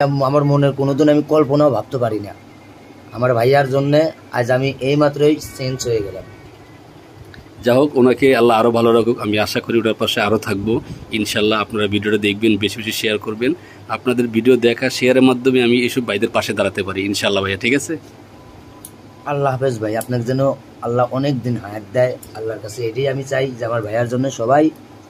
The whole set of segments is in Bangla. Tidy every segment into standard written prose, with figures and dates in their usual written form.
আমার মনের কোনোদিন আমি কল্পনাও ভাবতে পারি না। আমার ভাইয়ার জন্য আজ আমি এইমাত্রই চেঞ্জ হয়ে গেলাম। যা হোক, ওনাকে আল্লাহ আরও ভালো রাখুক। আমি আশা করি ওনার পাশে আরও থাকবো ইনশাল্লাহ। আপনারা ভিডিওটা দেখবেন, বেশি বেশি শেয়ার করবেন। আপনাদের ভিডিও দেখা শেয়ারের মাধ্যমে আমি এইসব ভাইদের পাশে দাঁড়াতে পারি ইনশাল্লাহ ভাইয়া, ঠিক আছে? আল্লাহ হাফেজ ভাই, আপনাকে যেন আল্লাহ অনেক দিন হায়াত দেয়। আল্লাহর কাছে এটাই আমি চাই যে আমার ভাইয়ার জন্য সবাই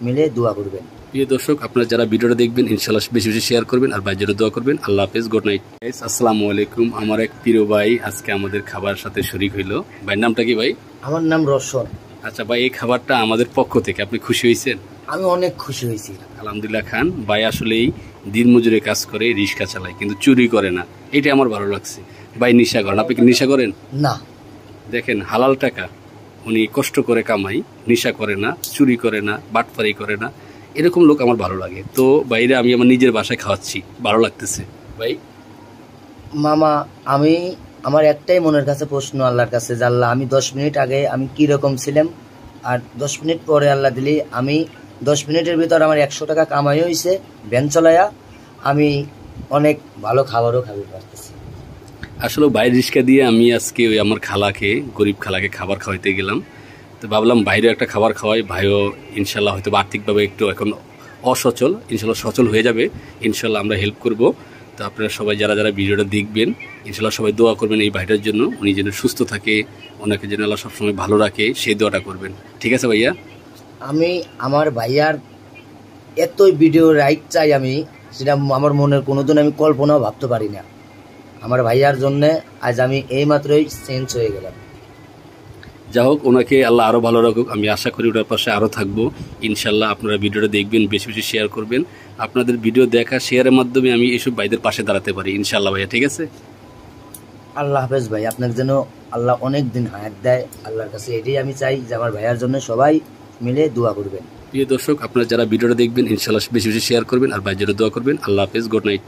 মিলে দোয়া করবেন। প্রিয় দর্শক, আপনারা যারা ভিডিওটা দেখবেন ইনশাল্লাহ বেশি বেশি শেয়ার করবেন আর ভাইয়ের জন্য দোয়া করবেন। আল্লাহ হাফেজ, গুড নাইট। আসসালামু আলাইকুম। আমার এক প্রিয় ভাই আজকে আমাদের খাবার সাথে শরীক হইলো। ভাইয়ের নামটা কি ভাই? আমার নাম রোশন। আচ্ছা ভাই, এই খাবারটা আমাদের পক্ষ থেকে আপনি খুশি হয়েছেন? আমি অনেক খুশি হয়েছি আলহামদুলিল্লাহ খান। ভাই আসলেই দিনমজুরে কাজ করে, রিক্সা চালায়, কিন্তু চুরি করে না। এটা আমার ভালো লাগছে। ভাই নেশা করেন? আপনি কি নেশা করেন? না। দেখেন, হালাল টাকা উনি কষ্ট করে কামাই, নেশা করে না, চুরি করে না, বাটপারি করে না। এরকম লোক আমার ভালো লাগে। তো বাইরে আমি আমার নিজের বাসায় খাওয়াচ্ছি, ভালো লাগতেছে। ভাই মামা, আমি আমার একটাই মনের কাছে প্রশ্ন আল্লাহর কাছে যে আল্লাহ, আমি 10 মিনিট আগে আমি কি রকম ছিলাম, আর 10 মিনিট পরে আল্লাহ দিলি আমি 10 মিনিটের ভিতর আমার 100 টাকা কামাই হয়েছে ভ্যান চালায়া। আমি অনেক ভালো খাবারও খাবি পারতেছি। আসলে বাইরে রিক্সা দিয়ে আমি আজকে ওই আমার খালাকে, গরিব খালাকে খাবার খাওয়াইতে গেলাম। তো ভাবলাম বাইরে একটা খাবার খাওয়াই, ভাইও ইনশাল্লাহ হয়তো আর্থিকভাবে একটু এখন অসচল, ইনশাল্লাহ সচল হয়ে যাবে। ইনশাল্লাহ আমরা হেল্প করব। তো আপনারা সবাই যারা যারা ভিডিওটা দেখবেন ইনশাল্লাহ সবাই দোয়া করবেন এই ভাইটার জন্য, উনি যেন সুস্থ থাকে, ওনাকে যেন আল্লাহ সবসময় ভালো রাখে, সেই দোয়াটা করবেন। ঠিক আছে ভাইয়া? আমি আমার ভাইয়ার এতই ভিডিও রাইট চাই আমি, সেটা আমার মনের কোনোদিন আমি কল্পনাও ভাবতে পারি না। আমার ভাইয়ার জন্য আজ আমি এইমাত্রই চেঞ্জ হয়ে গেলাম। যা হোক, ওনাকে আল্লাহ আরও ভালো রাখুক। আমি আশা করি ওনার পাশে আরও থাকবো ইনশাল্লাহ। আপনারা ভিডিওটা দেখবেন, বেশি বেশি শেয়ার করবেন। আপনাদের ভিডিও দেখা শেয়ারের মাধ্যমে আমি এইসব ভাইদের পাশে দাঁড়াতে পারি ইনশাল্লাহ ভাইয়া, ঠিক আছে? আল্লাহ হাফেজ ভাই, আপনাকে যেন আল্লাহ অনেক দিন হায়াত দেয়। আল্লাহর কাছে এটাই আমি চাই যে আমার ভাইয়ার জন্য সবাই মিলে দোয়া করবেন। প্রিয় দর্শক, আপনারা যারা ভিডিওটা দেখবেন ইনশাল্লাহ বেশি বেশি শেয়ার করবেন আর ভাইয়ের জন্য দোয়া করবেন। আল্লাহ হাফেজ, গুড নাইট।